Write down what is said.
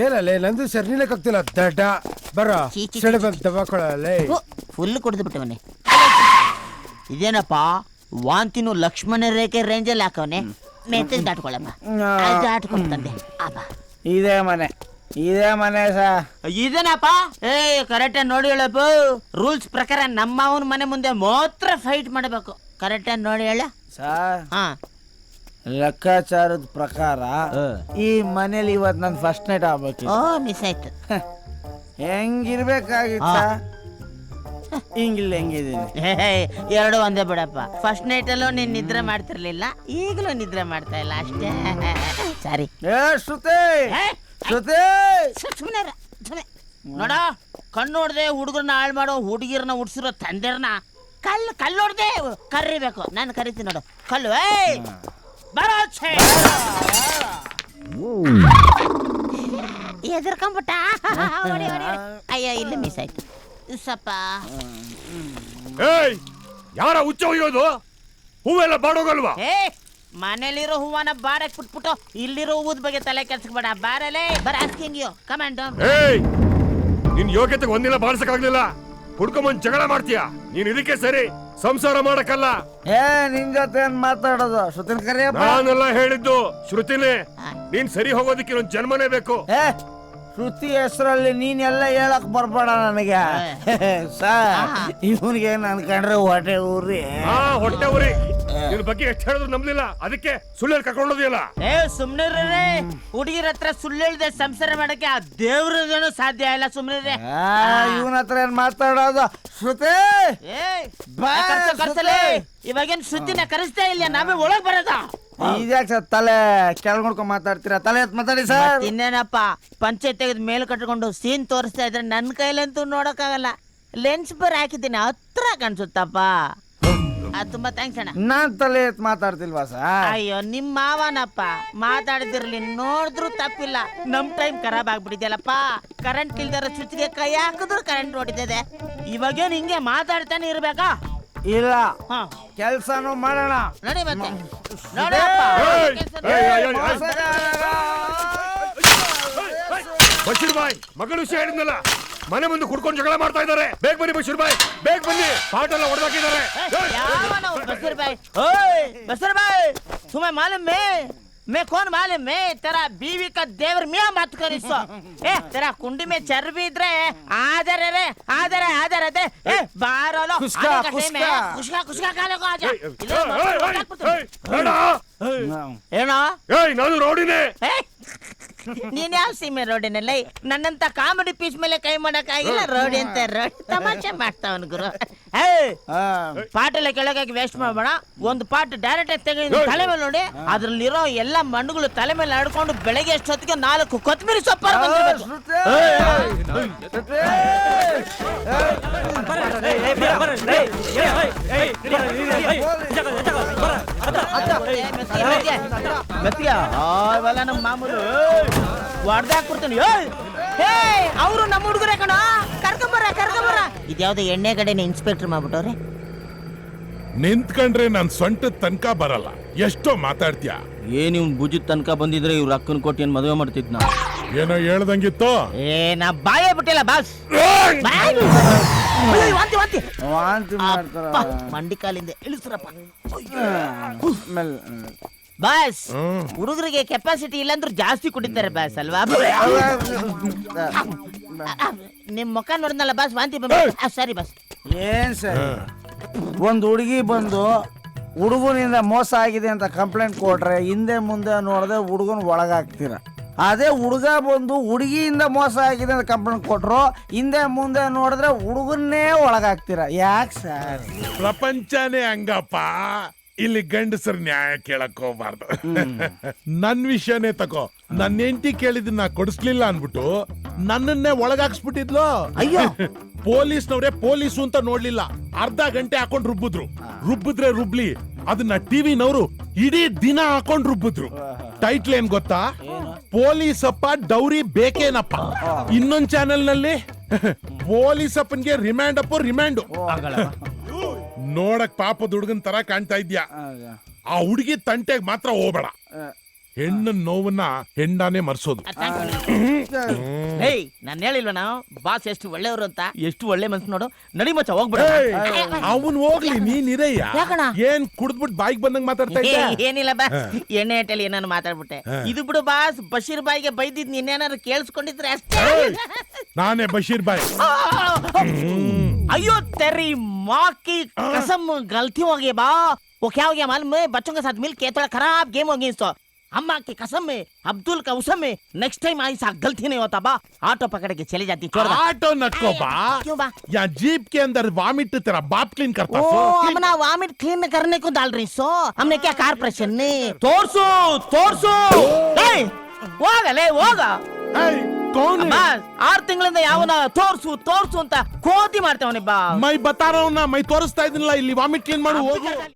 ಏನಲ್ಲೇ ನಂದು ಸರ್ನಿಲಕ್ಕಾಗ್ತಿಲ್ಲ ದಡ್ಡ ಬರ ಸೆಡೆ ಬಂದು ದಬಾಕೊಳ್ಳಲೇ ಫುಲ್ ಕುಡಿದು ಬಿಟ್ಟವನೆ. ಇದೇನಪ್ಪ ವಾಂತಿನೂ ಲಕ್ಷ್ಮಣ ರೇಖೆ ರೇಂಜಲ್ಲಿ ಹಾಕವನೆ. ಮೆತ್ತಗೆ ದಾಟ್ಕೊಳ್ಳಮ್ಮ, ದಾಟ್ಕೊಂಡ್ತಂದೆ. ಇದೇ ಮನೆ ಇದೇನಪ್ಪ? ಕರೆಕ್ಟ್ ನೋಡಿ ಹೇಳಪ್ಪ. ರೂಲ್ಸ್ ಪ್ರಕಾರ ನಮ್ಮ ಅವನ ಮನೆ ಮುಂದೆ ಮಾತ್ರ ಫೈಟ್ ಮಾಡಬೇಕು. ಕರೆಕ್ಟ್ ನೋಡಿ ಹೇಳ. ಲೆಕ್ಕಾಚಾರದ ಪ್ರಕಾರ ಈ ಮನೇಲಿ ಇವತ್ತು ನನ್ ಫಸ್ಟ್ ನೈಟ್ ಆಗ್ಬೇಕು. ಮಿಸ್ ಆಯ್ತು. ಹೆಂಗಿರ್ಬೇಕಾಗಿತ್ತ ಹಿಂಗಿಲ್ಲ ಹೆಂಗಿದೀನಿ. ಎರಡು ಒಂದೇ ಬಿಡಪ್ಪ. ಫಸ್ಟ್ ನೈಟ್ ಅಲ್ಲೂ ನೀನ್ ನಿದ್ರೆ ಮಾಡ್ತಿರ್ಲಿಲ್ಲ, ಈಗಲೂ ನಿದ್ರೆ ಮಾಡ್ತಾ ಇಲ್ಲ ಅಷ್ಟೇ. ಸಾರಿ. ನೋಡ, ಕಣ್ಣು ನೋಡ್ದೆ ಹುಡುಗರನ್ನ ಹಾಳು ಮಾಡೋ ಹುಡುಗಿರ್ನ ಹುಡ್ಸಿರೋ ತಂದೆರ್ನ ಕಲ್ಲು ನೋಡ್ದೆ ಕರಿಬೇಕು. ನಾನು ಕರಿತೀನಿ ನೋಡು ಕಲ್ಲು. ಎದುರ್ಕೊಂಬಿಟ್ಟ. ಅಯ್ಯ, ಇಲ್ಲ ಮಿಸ್ ಆಯ್ತು ಸಪ್ಪ. ಯಾರ ಹುಚ್ಚ ಒಯ್ಯೋದು? ಹೂವೆಲ್ಲ ಬಾಡೋಗಲ್ವಾ? ಮನೇಲಿರೋ ಹೂವನ ಬಾರಕ್ ಬಿಟ್ಬಿಟ್ಟು ಇಲ್ಲಿರೋ ಹೂವದ ಬಗ್ಗೆ ತಲೆ ಕೆಲ್ಸಕ್ಬೇಡ. ಬಾರಲೇ ಬರ ಆಸ್ಕಿಂಗ್ ಯು ಕಮಾಂಡ್. ನಿನ್ ಯೋಗ್ಯತೆಗೆ ಒಂದಿನ ಬಾಳ್ಸಕ್ಕಾಗ್ಲಿಲ್ಲ, ಹುಡ್ಕೊಂಬಂದ್ ಜಗಳ ಮಾಡ್ತೀಯ. ನೀನ್ ಇದಕ್ಕೆ ಸರಿ, ಸಂಸಾರ ಮಾಡಕ್ಕಲ್ಲ. ನಿನ್ ಜೊತೆ ಮಾತಾಡೋದು ಶ್ರುತಿನ ಕರಿಯಪ್ಪ. ನಾನೆಲ್ಲ ಹೇಳಿದ್ದು ಶ್ರುತಿನೇ. ನೀನ್ ಸರಿ ಹೋಗೋದಕ್ಕೆ ಇನ್ನೊಂದ್ ಜನ್ಮನೇ ಬೇಕು. ಶ್ರುತಿ ಹೆಸರಲ್ಲಿ ನೀನೆಲ್ಲ ಹೇಳಕ್ ಬರ್ಬೇಡ ನನಗೆ. ಇವನಿಗೆ ನನ್ ಕಂಡ್ರೆ ಹೊಟ್ಟೆ ಊರಿ. ಹೊಟ್ಟೆ ಊರಿ ನಿನ್ ಬಗ್ಗೆ ಎಷ್ಟು ಹೇಳಿದ್ರು ನಂಬಲಿಲ್ಲ, ಅದಕ್ಕೆ ಸುಳ್ಳು ಕರ್ಕೊಂಡೋದಿಲ್ಲ. ಸುಮ್ನಿರ್ರಿ, ಹುಡುಗಿರ ಹತ್ರ ಸುಳ್ಳು ಹೇಳ್ದೆ ಸಂಸಾರ ಮಾಡಕ್ಕೆ ಆ ದೇವ್ರದೇನು ಸಾಧ್ಯ ಇಲ್ಲ. ಸುಮ್ನಿರ್ರಿ. ಇವನ ಹತ್ರ ಏನ್ ಮಾತಾಡೋದು? ಶ್ರುತಿ ಇವಾಗೇನ್ ಶ್ರುತಿನ ಕರೆಸ್ತಾ ಇಲ್ಲ, ನಾವೇ ಒಳಗ್ ಬರೋದ. ಇದ್ಯಾಕ್ ಸರ್ ತಲೆ ಕೆಳಗೊಂಡ್ಕೊಂಡ್ ಮಾತಾಡ್ತೀರಾ? ತಲೆ ಎತ್ ಮಾತಾಡಿ ಸರ್. ಇನ್ನೇನಪ್ಪ, ಪಂಚಾಯತ್ ತೆಗೆದ್ ಮೇಲ್ ಕಟ್ಕೊಂಡು ಸೀನ್ ತೋರಿಸ್ತಾ ಇದ್ರೆ ನನ್ ಕೈಲಂತೂ ನೋಡಕ್ಕಾಗಲ್ಲ. ಲೆನ್ಸ್ ಬರ್ ಹಾಕಿದ್ದೀನಿ, ಹತ್ರ ಕಾಣಿಸುತ್ತಪ್ಪ. ತುಂಬಾ ಥ್ಯಾಂಕ್ಸ್ ಅಣ್ಣ. ನಾನ್ ತಲೆ ಎತ್ ಮಾತಾಡ್ತಿಲ್ವಾ ಸರ್? ಅಯ್ಯೋ, ನಿಮ್ ಮಾವನಪ್ಪ ಮಾತಾಡ್ತಿರ್ಲಿ, ನೋಡಿದ್ರು ತಪ್ಪಿಲ್ಲ. ನಮ್ ಟೈಮ್ ಖರಾಬ್ ಆಗ್ಬಿಟ್ಟಿದ್ಯಲ್ಲಪ್ಪ. ಕರೆಂಟ್ ಇಲ್ದಾರ ಸ್ವಿಚ್ಗೆ ಕೈ ಹಾಕಿದ್ರು ಕರೆಂಟ್ ಹೊಡಿತದೆ. ಇವಾಗೇನ್ ಹಿಂಗೆ ಮಾತಾಡ್ತಾನೆ ಇರ್ಬೇಕಾ? ಇಲ್ಲ, ಕೆಲ್ಸನೂ ಮಾಡೋಣ ನೋಡಿ. ಮತ್ತೆ ಬಶೀರ್ ಬಾಯ್ ಮಗಳು ವಿಷಯ ಹೇಳಿದ್ನಲ್ಲ, ಮನೆ ಮುಂದೆ ಕುಡ್ಕೊಂಡು ಜಗಳ ಮಾಡ್ತಾ ಇದ್ದಾರೆ. ಬೇಗ ಬನ್ನಿ ಬಶೀರ್ ಬಾಯ್, ಬೇಗ ಬನ್ನಿ. ಪಾಟ್ ಎಲ್ಲ ಹೊಡೆದಾಕಿದ್ದಾರೆ. बसर भाई तुम्हें मालूम मैं कौन मालूम? मैं तेरा बीवी का देवर मियाँ मत कर इसको. तेरा कुंडी में चर्बी इधरे आदर रे आदर दे. बाहर लो खुशका खा लो आजा. ಏನೋ ನಾನು ರೋಡಿನೇ. ನೀನ್ ಯಾವ ಸೀಮೆ ರೋಡಿನಲ್ಲ? ನನ್ನಂತ ಕಾಮಿಡಿ ಪೀಸ್ ಮೇಲೆ ಕೈ ಮಾಡಕ್ ಆಗಿಲ್ಲ. ರೋಡಿ ಅಂತ ರೋಡಿ ತಮಾಷೆ ಮಾಡ್ತಾವನ್ ಗುರು. ಪಾಟ್ ಎಲ್ಲ ಕೆಳಗಾಗಿ ವೇಸ್ಟ್ ಮಾಡಬೇಡ. ಒಂದು ಪಾಟ್ ಡೈರೆಕ್ಟ್ ಆಗಿ ತೆಗೆದು ತಲೆ ಮೇಲೆ ನೋಡಿ, ಅದ್ರಲ್ಲಿರೋ ಎಲ್ಲಾ ಮಣ್ಣುಗಳು ತಲೆ ಮೇಲೆ ಆಡ್ಕೊಂಡು ಬೆಳಗ್ಗೆ ಎಷ್ಟೊತ್ತಿಗೆ 4 ಕೊತ್ತಂಬರಿ ಸೊಪ್ಪಾರ ಬಂದಿರ್ಬೇಕು. ನಮ್ಮ ಮಾಮೂಲು ಹೊಡೆದಾಕ್ಬಿಡ್ತಾನೆ. ಅವರು ನಮ್ಮ ಹುಡುಗರೇ ಕಣ, ಕರ್ಕೊಂಬರ. ಇದ್ಯಾವ್ದು ಎಣ್ಣೆ ಕಡೆನ ಇನ್ಸ್ಪೆಕ್ಟರ್ ಮಾಡ್ಬಿಟ್ಟವ್ರೆ. ನಿಂತ್ಕೊಂಡ್ರೆ ನನ್ ಸೊಂಟ ತನಕ ಬರಲ್ಲ. ಎಷ್ಟೋ ಮಾತಾಡ್ತೀಯ. ನೀವು ಭುಜದ ತನಕ ಬಂದಿದ್ರೆ ಇವ್ರ ಅಕ್ಕನ ಕೊಟ್ಟು ಏನ್ ಮದುವೆ ಮಾಡ್ತಿದ್ನ. ಏನೋ ಹೇಳ್ದಂಗಿತ್ತು. ನಾ ಬಾಯೇ ಬಿಟ್ಟಿಲ್ಲ ಬಾಸ್. ವಾಂತಿ ಮಾಡ್ತಾರ. ಮಂಡಿ ಕಾಲಿಂದ ಇಳಿಸ್ರಪ್ಪ ಬಾಸ್. ಹುಡುಗರಿಗೆ ಕೆಪಾಸಿಟಿ ಇಲ್ಲಾಂದ್ರೂ ಜಾಸ್ತಿ ಕುಡಿತಾರೆ ಬಾಸ್ ಅಲ್ವಾ? ನಿಮ್ ಮುಖ ನೋಡಿದ್ನಲ್ಲ ಬಾಸ್, ವಾಂತಿ ಸರಿ ಬಾಸ್. ಏನ್ ಸರ್, ಒಂದ್ ಹುಡುಗಿ ಬಂದು ಹುಡುಗನಿಂದ ಮೋಸ ಆಗಿದೆ ಅಂತ ಕಂಪ್ಲೇಂಟ್ ಕೊಟ್ರೆ ಹಿಂದೆ ಮುಂದೆ ನೋಡದೆ ಹುಡುಗನ್ ಒಳಗಾಕ್ತೀರ. ಅದೇ ಹುಡುಗ ಬಂದು ಹುಡುಗಿಯಿಂದ ಮೋಸ ಆಗಿದೆ ಅಂತ ಕಂಪ್ಲೇಂಟ್ ಕೊಟ್ರು ಹಿಂದೆ ಮುಂದೆ ನೋಡಿದ್ರೆ ಹುಡುಗನ್ನೇ ಒಳಗಾಕ್ತೀರ. ಯಾಕೆ ಸರ್? ಪ್ರಪಂಚನೇ ಹಂಗಪ್ಪ. ಇಲ್ಲಿ ಗಂಡಸರ್ ನ್ಯಾಯ ಕೇಳಕ್ ಹೋಗ್ಬಾರ್ದು. ನನ್ ವಿಷಯನೇ ತಗೋ. ನನ್ನ ಹೆಂಡತಿ ಕೇಳಿದ್ ನಾ ಕೊಡಿಸ್ಲಿಲ್ಲ ಅನ್ಬಿಟ್ಟು ನನ್ನನ್ನೇ ಒಳಗಾಕ್ಸ್ಬಿಟ್ಟಿದ್ಲು. ಅಯ್ಯೋ, ಪೊಲೀಸ್ನವ್ರೆ ಪೊಲೀಸು ಅಂತ ನೋಡ್ಲಿಲ್ಲ, ಅರ್ಧ ಗಂಟೆ ಹಾಕೊಂಡ್ ರುಬ್ಬಿದ್ರೆ ರುಬ್ಲಿ, ಅದನ್ನ ಟಿವಿನವರು ಇಡೀ ದಿನ ಹಾಕೊಂಡ್ ರುಬ್ಬಿದ್ರು. ಟೈಟ್ಲ್ ಏನ್ ಗೊತ್ತಾ? ಪೊಲೀಸಪ್ಪ ಡೌರಿ ಬೇಕೇನಪ್ಪ. ಇನ್ನೊಂದ್ ಚಾನೆಲ್ ನಲ್ಲಿ ಪೊಲೀಸಪ್ಪನ್ಗೆ ರಿಮ್ಯಾಂಡು. ನೋಡಕ್ ಪಾಪದ ಹುಡುಗನ್ ತರ ಕಾಣ್ತಾ ಇದ್ಯಾ. ಆ ಹುಡುಗಿ ತಂಟೆಗ್ ಮಾತ್ರ ಹೋಗ್ಬೇಡ. ಹೆಣ್ಣಿನ ನೋವನ್ನ ಹೆಂಡಾನೆ ಮರ್ಸೋದು. ಹೇಯ್ ನಾನು ಹೇಳಿಲ್ವನ ಬಾಸ್ ಎಷ್ಟು ಒಳ್ಳೆಯವರು ಅಂತ. ಎಷ್ಟು ಒಳ್ಳೆ ಮನ್ಸು ನೋಡು. ನಡಿ ಮಚ್ಚ ಹೋಗ್ಬಿಡ. ಅವನ್ ಹೋಗ್ಲಿ, ನೀನ್ ಇರಯ್ಯ. ಯಾಕಣ್ಣ? ಏನ್ ಕುಡ್ದ್ಬಿಟ್ ಬಾಯಿಗೆ ಬಂದಂಗ್ ಮಾತಾಡ್ತಾ ಇದ್ದೆ? ಏನಿಲ್ಲ ಬಾ, ಎಣ್ಣೆ ಹಟ್ಟಲ್ಲಿ ಏನಾರು ಮಾತಾಡ್ಬಿಟ್ಟೆ. ಇದು ಬಿಡು ಬಾಸ್, ಬಶೀರ್ ಬಾಯಿಗೆ ಬೈದಿದ್ ನೀನೇನಾರು ಕೇಳಿಸ್ಕೊಂಡಿದ್ರೆ ಅಷ್ಟೇ. ನಾನೇ ಬಶೀರ್ ಬಾಯ್. अयो तेरी माँ की कसम, गलती हो गई बा. वो क्या हो गया मालूम है? बच्चों के साथ मिलके थोड़ा खराब गेम हो गई. तो अम्मा की कसम में, अब्दुल का उसम में, नेक्स्ट टाइम ऐसा गलती नहीं होता बा. ऑटो पकड़ के चली जाती. छोड़ बा. ऑटो नको बा. क्यों बा? या जीप के अंदर वॉमिट तेरा बाप क्लीन करता. ओ हमने वॉमिट क्लीन करने को डाल रही सो. हमने क्या कारपोरेशन ने तोड़सू तोड़सू. ಹೋಗಲೇ ಹೋಗ. कौन है? ಬಾಸ್ 6 ತಿಂಗಳಿಂದ ಯಾವನ ತೋರ್ಸು ತೋರ್ಸು ಅಂತ ಕೋತಿ ಮಾಡ್ತಾವನೆ ಬಾ. ಮೈ ಬತಾ ರहा हूं ना, ಮೈ ತೋರಿಸ್ತಾ ಇದೀನಲ್ಲ, ಇಲ್ಲಿ ವಾಮಿಟ್ ಕ್ಲೀನ್ ಮಾಡು ಹೋಗು.